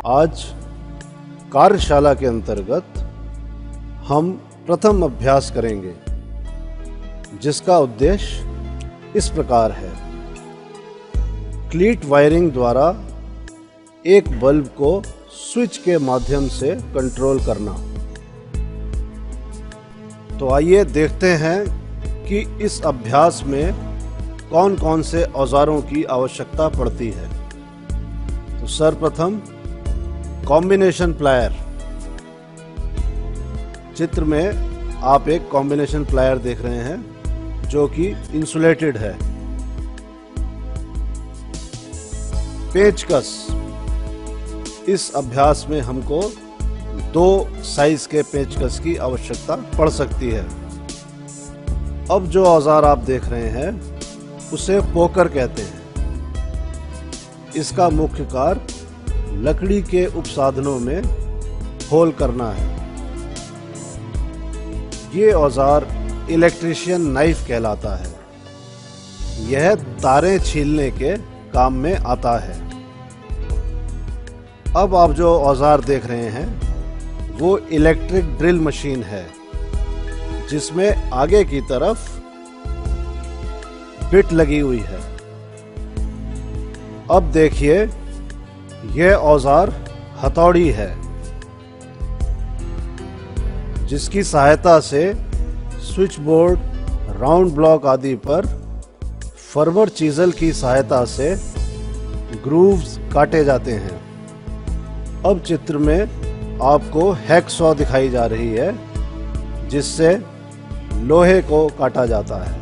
आज कार्यशाला के अंतर्गत हम प्रथम अभ्यास करेंगे, जिसका उद्देश्य इस प्रकार है। क्लीट वायरिंग द्वारा एक बल्ब को स्विच के माध्यम से कंट्रोल करना। तो आइए देखते हैं कि इस अभ्यास में कौन कौन से औजारों की आवश्यकता पड़ती है। तो सर्वप्रथम कॉम्बिनेशन प्लायर। चित्र में आप एक कॉम्बिनेशन प्लायर देख रहे हैं जो कि इंसुलेटेड है। पेचकस। इस अभ्यास में हमको 2 साइज के पेचकस की आवश्यकता पड़ सकती है। अब जो औजार आप देख रहे हैं उसे पोकर कहते हैं। इसका मुख्य कार्य लकड़ी के उपसाधनों में होल करना है। ये औजार इलेक्ट्रीशियन नाइफ कहलाता है। यह तारें छीलने के काम में आता है। अब आप जो औजार देख रहे हैं वो इलेक्ट्रिक ड्रिल मशीन है, जिसमें आगे की तरफ बिट लगी हुई है। अब देखिए, यह औजार हथौड़ी है, जिसकी सहायता से स्विच बोर्ड, राउंड ब्लॉक आदि पर फर्वर चीजल की सहायता से ग्रूव्स काटे जाते हैं। अब चित्र में आपको हैकसॉ दिखाई जा रही है, जिससे लोहे को काटा जाता है।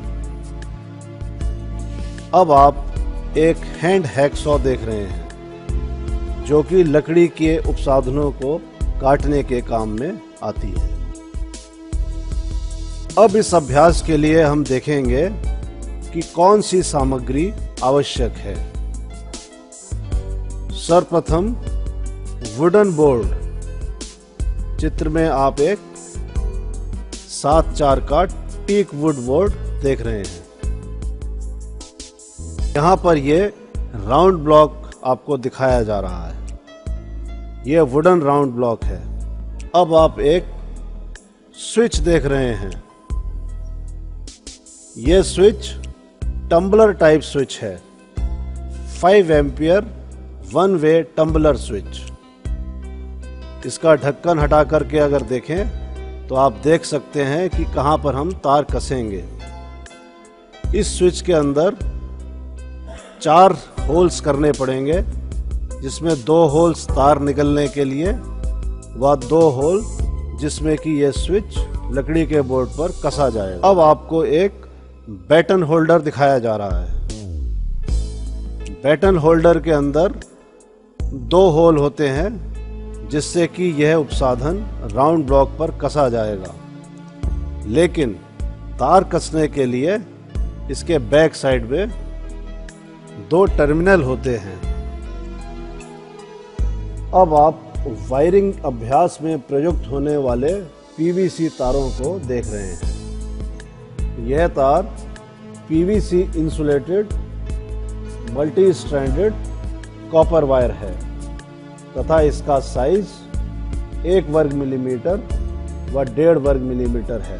अब आप एक हैंड हैकसॉ देख रहे हैं, जो कि लकड़ी के उपसाधनों को काटने के काम में आती है। अब इस अभ्यास के लिए हम देखेंगे कि कौन सी सामग्री आवश्यक है। सर्वप्रथम वुडन बोर्ड। चित्र में आप एक 7/4 का टीक वुड बोर्ड देख रहे हैं। यहाँ पर ये राउंड ब्लॉक आपको दिखाया जा रहा है। यह वुडन राउंड ब्लॉक है। अब आप एक स्विच देख रहे हैं। यह स्विच टम्बलर टाइप स्विच है। 5 एम्पियर 1 वे टम्बलर स्विच। इसका ढक्कन हटा करके अगर देखें तो आप देख सकते हैं कि कहां पर हम तार कसेंगे। इस स्विच के अंदर 4 होल्स करने पड़ेंगे, जिसमें 2 होल्स तार निकलने के लिए व 2 होल जिसमें कि यह स्विच लकड़ी के बोर्ड पर कसा जाएगा। अब आपको एक बैटन होल्डर दिखाया जा रहा है। बैटन होल्डर के अंदर 2 होल होते हैं, जिससे कि यह उपसाधन राउंड ब्लॉक पर कसा जाएगा। लेकिन तार कसने के लिए इसके बैक साइड में 2 टर्मिनल होते हैं। अब आप वायरिंग अभ्यास में प्रयुक्त होने वाले पीवीसी तारों को देख रहे हैं। यह तार PVC insulated multi stranded copper wire है तथा इसका साइज 1 वर्ग मिलीमीटर व 1.5 वर्ग मिलीमीटर है।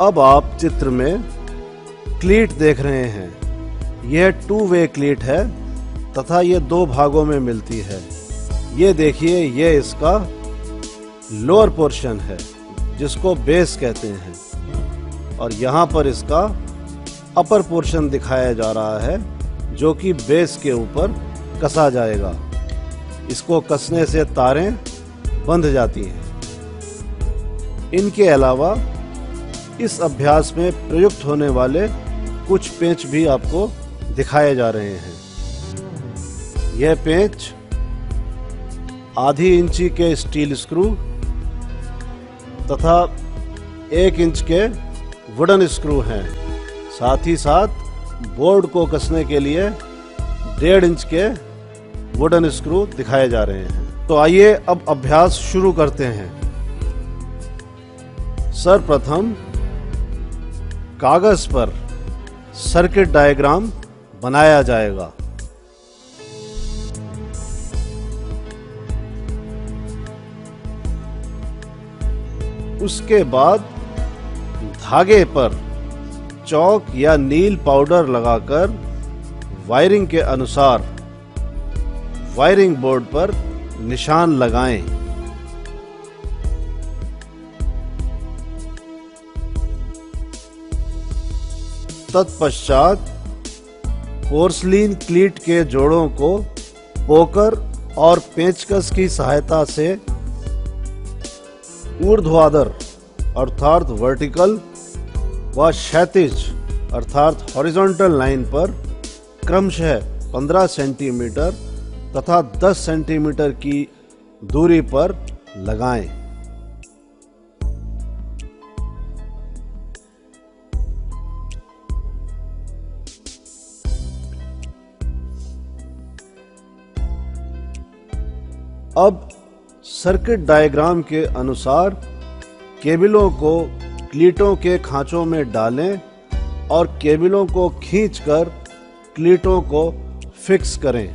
अब आप चित्र में क्लीट देख रहे हैं। यह 2 वे क्लीट है तथा ये 2 भागों में मिलती है। ये देखिए, ये इसका लोअर पोर्शन है जिसको बेस कहते हैं, और यहाँ पर इसका अपर पोर्शन दिखाया जा रहा है जो कि बेस के ऊपर कसा जाएगा। इसको कसने से तारें बंध जाती हैं। इनके अलावा इस अभ्यास में प्रयुक्त होने वाले कुछ पेंच भी आपको दिखाए जा रहे हैं। यह पेंच आधी इंची के स्टील स्क्रू तथा 1 इंच के वुडन स्क्रू हैं। साथ ही साथ बोर्ड को कसने के लिए 1.5 इंच के वुडन स्क्रू दिखाए जा रहे हैं। तो आइए अब अभ्यास शुरू करते हैं। सर्वप्रथम कागज पर सर्किट डायग्राम बनाया जाएगा। उसके बाद धागे पर चौक या नील पाउडर लगाकर वायरिंग के अनुसार वायरिंग बोर्ड पर निशान लगाएं। तत्पश्चात पोर्सलीन क्लीट के जोड़ों को पोकर और पेंचकस की सहायता से ऊर्ध्वाधर अर्थात वर्टिकल व क्षैतिज अर्थात हॉरिजॉन्टल लाइन पर क्रमशः 15 सेंटीमीटर तथा 10 सेंटीमीटर की दूरी पर लगाएं। अब सर्किट डायग्राम के अनुसार केबलों को क्लीटों के खांचों में डालें और केबलों को खींचकर क्लीटों को फिक्स करें।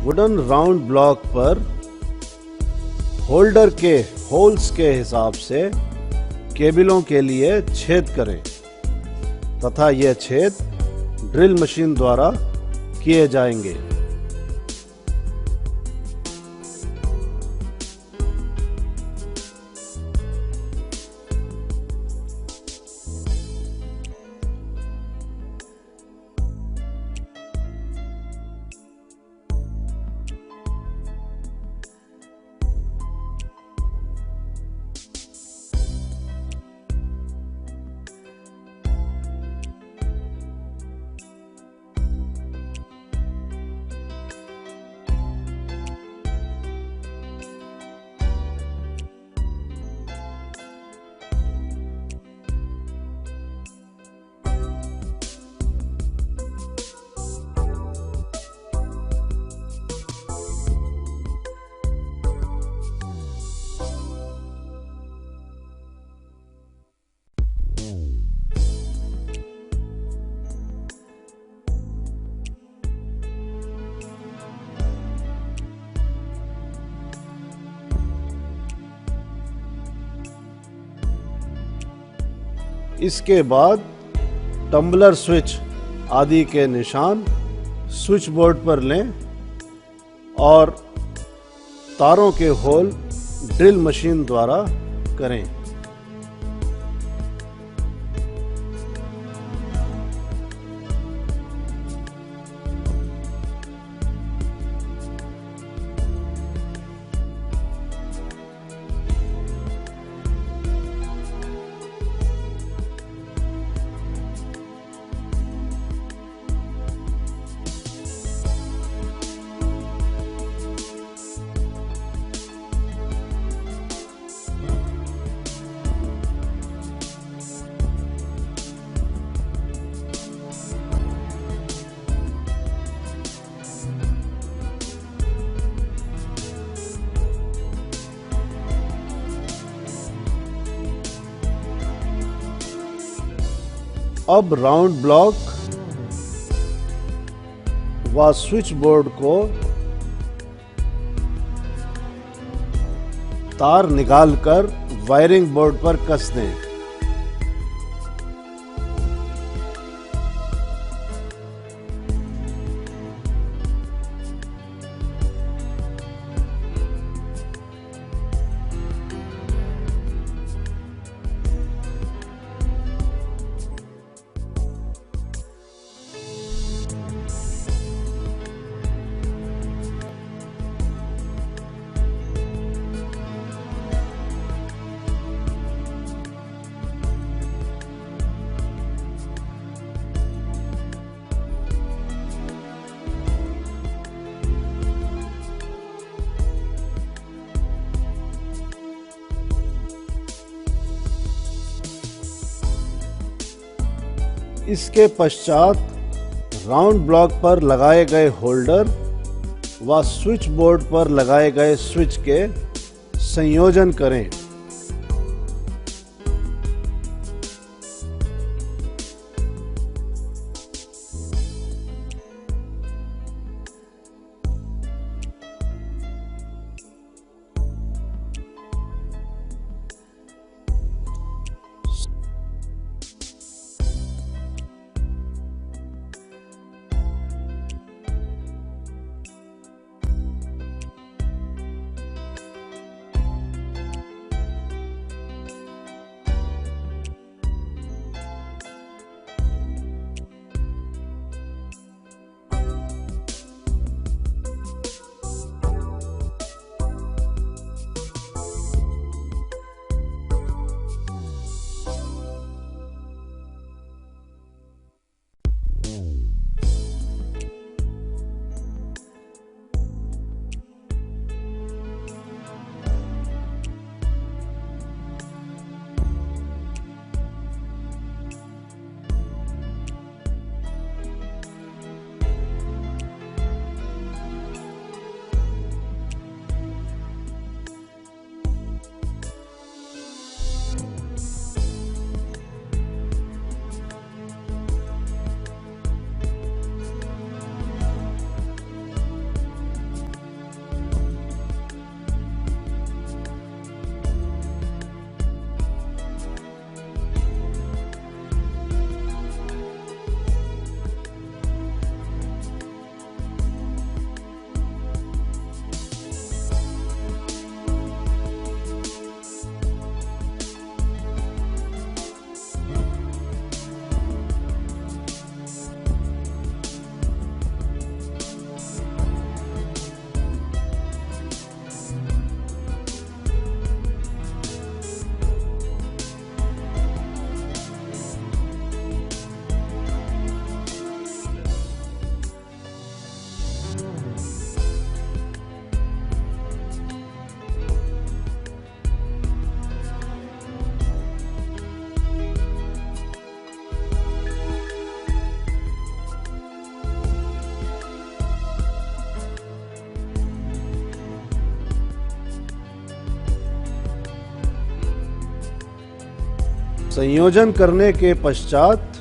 वुडन राउंड ब्लॉक पर होल्डर के होल्स के हिसाब से केबलों के लिए छेद करें तथा यह छेद ड्रिल मशीन द्वारा किए जाएंगे। इसके बाद टम्बलर स्विच आदि के निशान स्विच बोर्ड पर लें और तारों के होल ड्रिल मशीन द्वारा करें। अब राउंड ब्लॉक व स्विच बोर्ड को तार निकालकर वायरिंग बोर्ड पर कस दें। इसके पश्चात राउंड ब्लॉक पर लगाए गए होल्डर व स्विच बोर्ड पर लगाए गए स्विच के संयोजन करें। संयोजन करने के पश्चात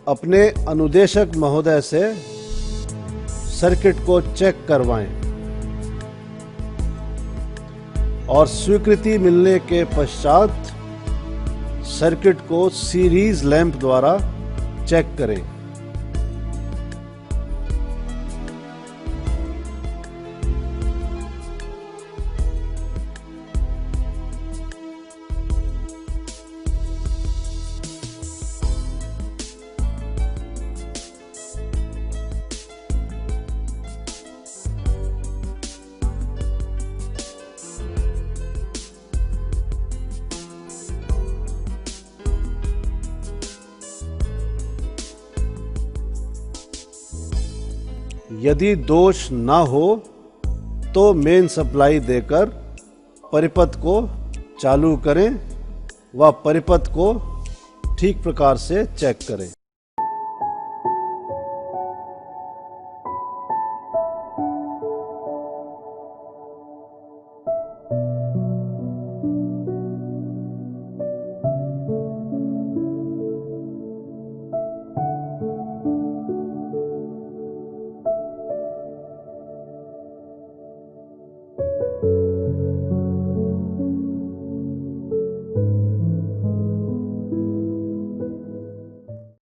अपने अनुदेशक महोदय से सर्किट को चेक करवाएं और स्वीकृति मिलने के पश्चात सर्किट को सीरीज लैंप द्वारा चेक करें। यदि दोष ना हो तो मेन सप्लाई देकर परिपथ को चालू करें व परिपथ को ठीक प्रकार से चेक करें।